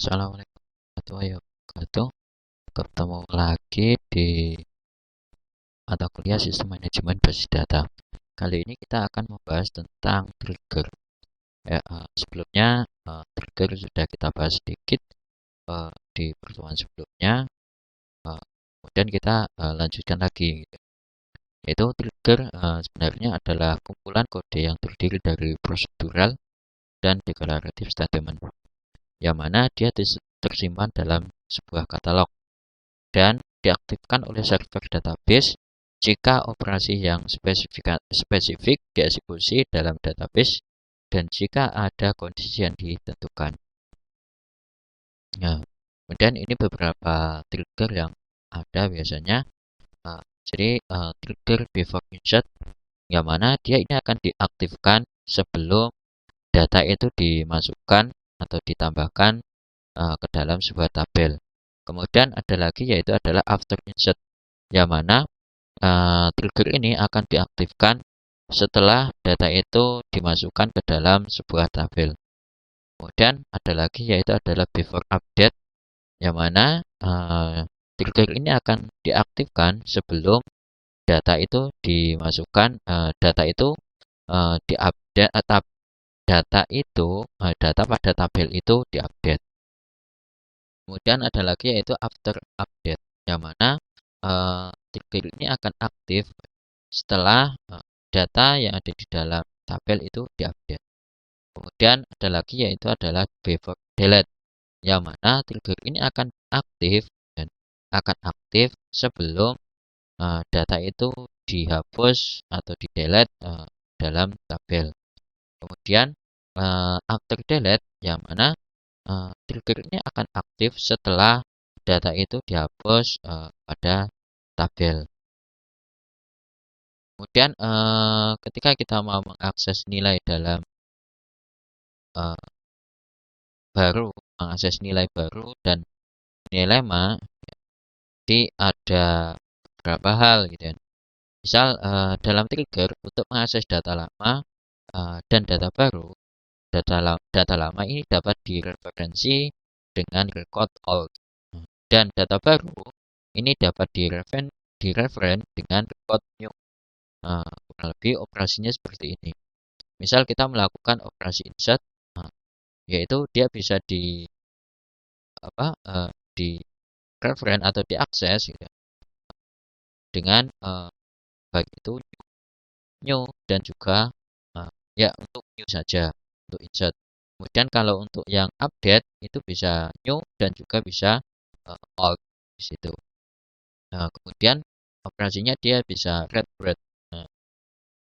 Assalamualaikum warahmatullahi wabarakatuh. Ketemu lagi di mata kuliah Sistem Manajemen Basis Data. Kali ini kita akan membahas tentang trigger. Sebelumnya trigger sudah kita bahas sedikit di pertemuan sebelumnya. Kemudian kita lanjutkan lagi. Yaitu trigger sebenarnya adalah kumpulan kode yang terdiri dari prosedural dan declarative statement, yang mana dia tersimpan dalam sebuah katalog dan diaktifkan oleh server database jika operasi yang spesifik dieksekusi dalam database dan jika ada kondisi yang ditentukan. Nah, kemudian ini beberapa trigger yang ada biasanya. Jadi trigger before insert, yang mana dia ini akan diaktifkan sebelum data itu dimasukkan atau ditambahkan ke dalam sebuah tabel. Kemudian ada lagi yaitu adalah after insert, yang mana trigger ini akan diaktifkan setelah data itu dimasukkan ke dalam sebuah tabel. Kemudian ada lagi yaitu adalah before update, yang mana trigger ini akan diaktifkan sebelum data itu dimasukkan, data itu diupdate atau data pada tabel itu diupdate. Kemudian ada lagi yaitu after update, yang mana trigger ini akan aktif setelah data yang ada di dalam tabel itu diupdate. Kemudian ada lagi yaitu adalah before delete, yang mana trigger ini akan aktif dan akan aktif sebelum data itu dihapus atau di delete dalam tabel. Kemudian after delete, yang mana trigger ini akan aktif setelah data itu dihapus pada tabel. Kemudian ketika kita mau mengakses nilai dalam mengakses nilai baru dan nilai lama, jadi ada beberapa hal gitu ya. Misal dalam trigger untuk mengakses data lama dan data baru, data lama ini dapat direferensi dengan record old, dan data baru ini dapat direferen dengan record new. Kurang lebih operasinya seperti ini. Misal kita melakukan operasi insert, yaitu dia bisa di referen atau diakses gitu, dengan baik itu new dan juga ya untuk new saja untuk insert. Kemudian kalau untuk yang update itu bisa new dan juga bisa old di situ. Kemudian operasinya dia bisa read write.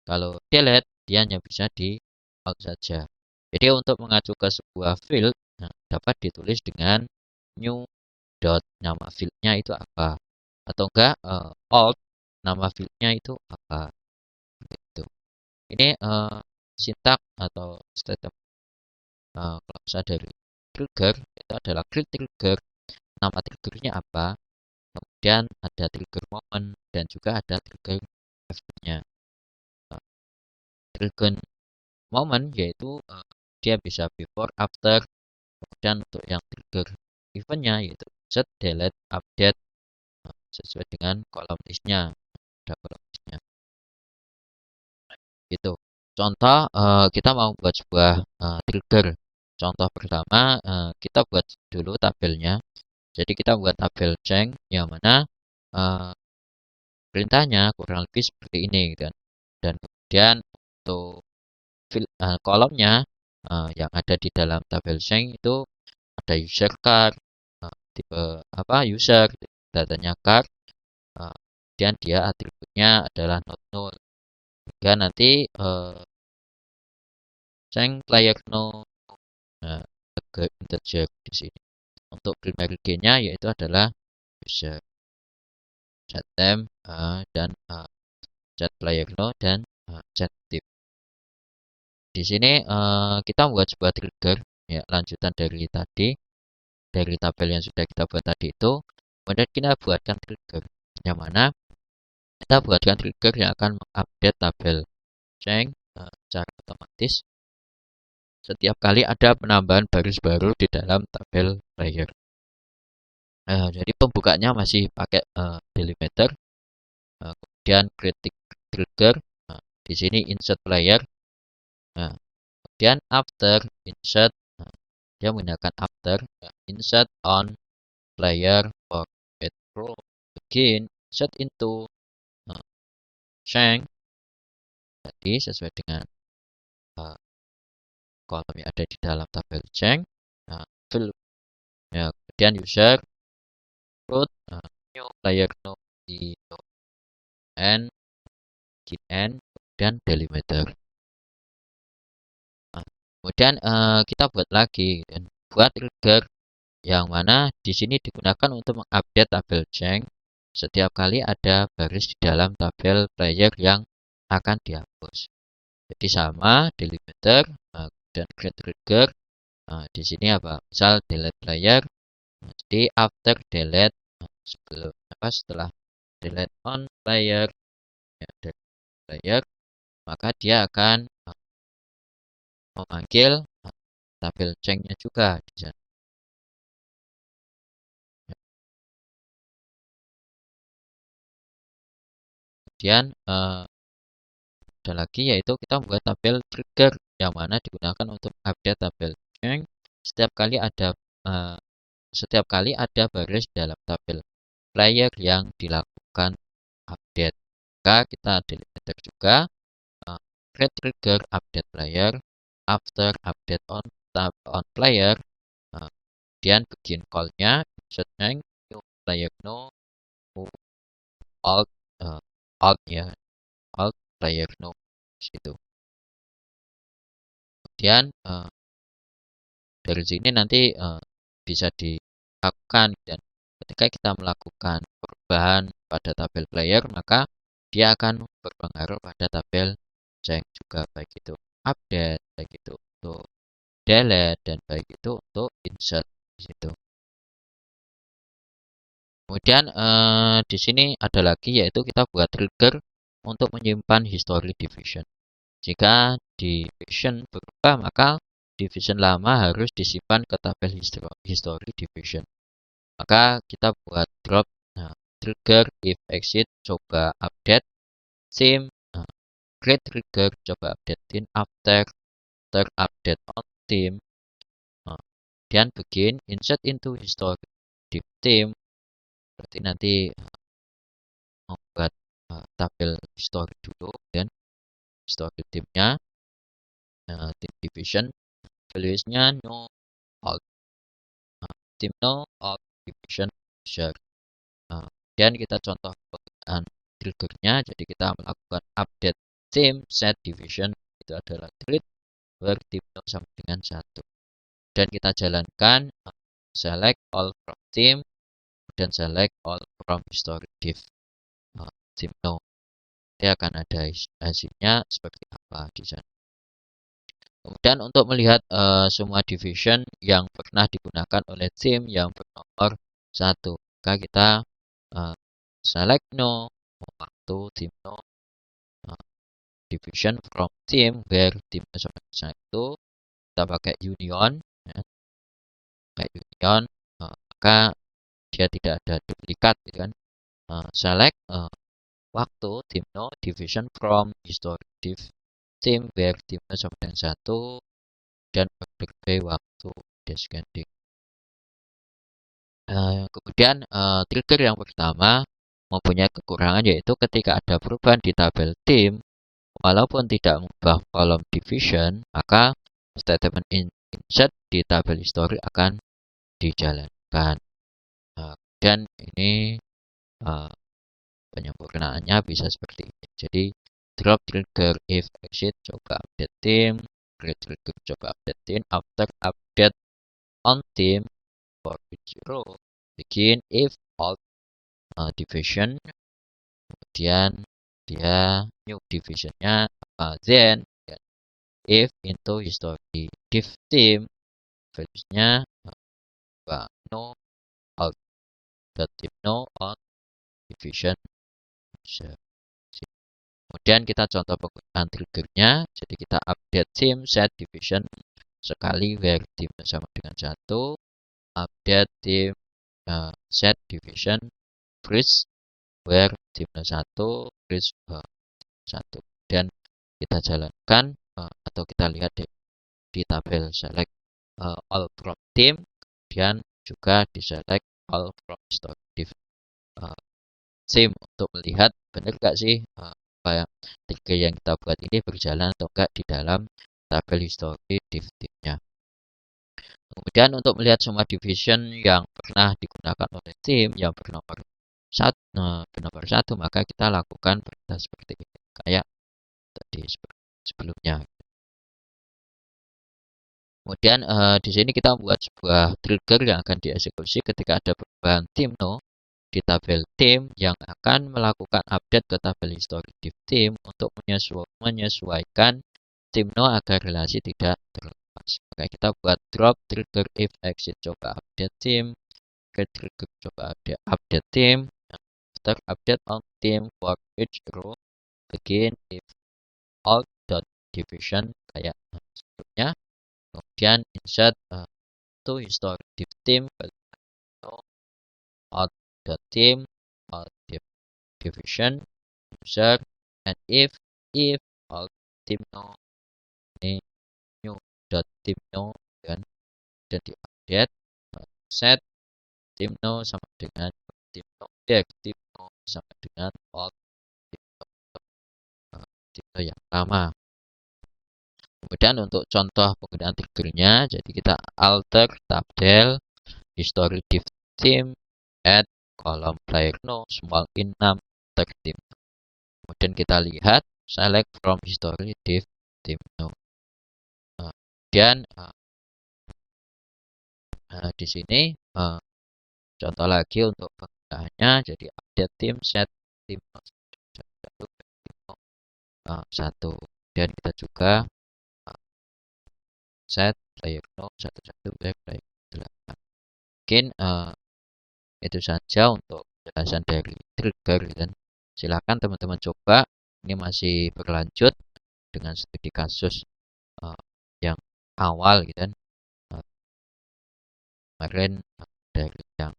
Kalau delete dia hanya bisa di out saja. Jadi untuk mengacu ke sebuah field dapat ditulis dengan new dot nama fieldnya itu apa, atau enggak alt nama fieldnya itu apa gitu. Ini sintak atau statement klausa dari trigger itu adalah create trigger, nama triggernya apa, kemudian ada trigger moment dan juga ada trigger event-nya. Trigger moment yaitu dia bisa before, after. Kemudian untuk yang trigger event-nya yaitu set, delete, update, sesuai dengan kolom listnya, ada kolom listnya gitu. Contoh kita mau buat sebuah trigger. Contoh pertama kita buat dulu tabelnya. Jadi kita buat tabel ceng, yang mana perintahnya kurang lebih seperti ini gitu kan. Dan kemudian untuk kolomnya yang ada di dalam tabel ceng itu ada user card, tipe user, datanya card, kemudian dia atributnya adalah not null, hingga nanti ceng player no integer di sini. Untuk primary key-nya yaitu adalah user, set temp dan set player no dan set tip. Di sini kita membuat sebuah trigger ya, lanjutan dari tadi, dari tabel yang sudah kita buat tadi itu. Kemudian kita buatkan trigger, yang mana kita buatkan trigger yang akan mengupdate tabel ceng secara otomatis setiap kali ada penambahan baris baru di dalam tabel player. Jadi pembukanya masih pakai delimiter, kemudian create trigger, di sini insert player, kemudian after insert, dia menggunakan after, insert on player for row, begin insert into change, jadi sesuai dengan kolom yang ada di dalam tabel change, fill, kemudian user root, new player no di n, begin n, kemudian delimiter. Kemudian kita buat lagi dan buat trigger yang mana di sini digunakan untuk mengupdate tabel change setiap kali ada baris di dalam tabel player yang akan dihapus. Jadi sama delimiter dan create trigger. Di sini apa? Misal delete player. Jadi after delete, setelah delete on player, delete player, maka dia akan memanggil tabel change-nya juga di sana. Kemudian ada lagi yaitu kita membuat tabel trigger yang mana digunakan untuk update tabel change setiap kali ada baris dalam tabel player yang dilakukan update. Maka kita delimiter juga create trigger update player after update on player, kemudian begin call-nya insert change new player no alt ya alt player no situ. Kemudian dari sini nanti bisa dilakukan, dan ketika kita melakukan perubahan pada tabel player maka dia akan berpengaruh pada tabel change juga, baik itu update, baik itu untuk delete, dan baik itu untuk insert di situ. Kemudian di sini ada lagi yaitu kita buat trigger untuk menyimpan history division. Jika division berubah maka division lama harus disimpan ke tabel history division. Maka kita buat drop trigger if exit coba update sim, create trigger coba update in after update on team, dan begin insert into history div team. Berarti nanti membuat tabel history dulu dan history timnya, team division valuesnya no alt, team no alt division user. Dan kita contoh penggunaan triggernya, jadi kita melakukan update team set division, itu adalah treat where team no sama dengan 1, dan kita jalankan select all from team dan select all from history div team no. Dia akan ada hasilnya seperti apa di sana. Kemudian untuk melihat semua division yang pernah digunakan oleh tim yang bernomor 1, maka kita select no waktu team no division from team where team no sama dengan 1, kita pakai union, maka dia tidak ada duplikat gitu kan. Select waktu team no division from history div team where team no sama dengan 1, dan order by waktu descending. Kemudian trigger yang pertama mempunyai kekurangan yaitu ketika ada perubahan di tabel tim, walaupun tidak mengubah kolom division, maka statement insert di tabel history akan dijalankan. Dan ini penyempurnaannya bisa seperti ini. Jadi drop trigger if exit coba update team, create trigger coba update team after update on team for each row, begin if alt division, kemudian dia new divisionnya then if into history div team valuesnya no alt team no alt division. Kemudian kita contoh penggunaan triggernya, jadi kita update team set division sekali where dim sama dengan 1, update dim set division freeze where dim 1 freeze 1. Dan kita jalankan atau kita lihat di tabel select all from dim, kemudian juga di select all from history div sim untuk melihat benar nggak sih apa yang trigger yang kita buat ini berjalan atau enggak di dalam tabel history div timnya. Kemudian untuk melihat semua division yang pernah digunakan oleh tim yang bernomor satu, maka kita lakukan perintah seperti ini kayak tadi sebelumnya. Kemudian di sini kita membuat sebuah trigger yang akan dieksekusi ketika ada perubahan tim no di tabel tim yang akan melakukan update ke tabel history div tim untuk menyesuaikan tim no agar relasi tidak terlepas. Maka kita buat drop trigger if exit coba update tim, trigger coba update tim, after update on team for each row begin if alt dot division kayak sebelumnya. Kemudian insert to history div tim alt dot team alt division user and if alt team no ini new dot team no dan di update set team no sama dengan team no team no sama dengan alt team no yang lama. Kemudian untuk contoh penggunaan triggernya, jadi kita alter tabel history div team add column player no small in num team. Kemudian kita lihat select from history div team no. Kemudian di sini contoh lagi untuk penggunaannya, jadi update team set team no satu. Dan kita juga set player no 11 player 8. Mungkin itu saja untuk penjelasan dari trigger, dan silakan teman-teman coba. Ini masih berlanjut dengan studi kasus yang awal gitu kan. Kemarin dari yang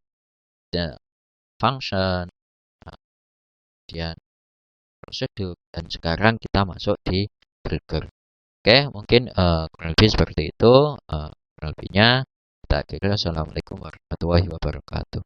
function, kemudian prosedur, dan sekarang kita masuk di trigger. Oke, mungkin kurang lebih seperti itu. Kurang lebihnya kita akhiri. Assalamualaikum warahmatullahi wabarakatuh.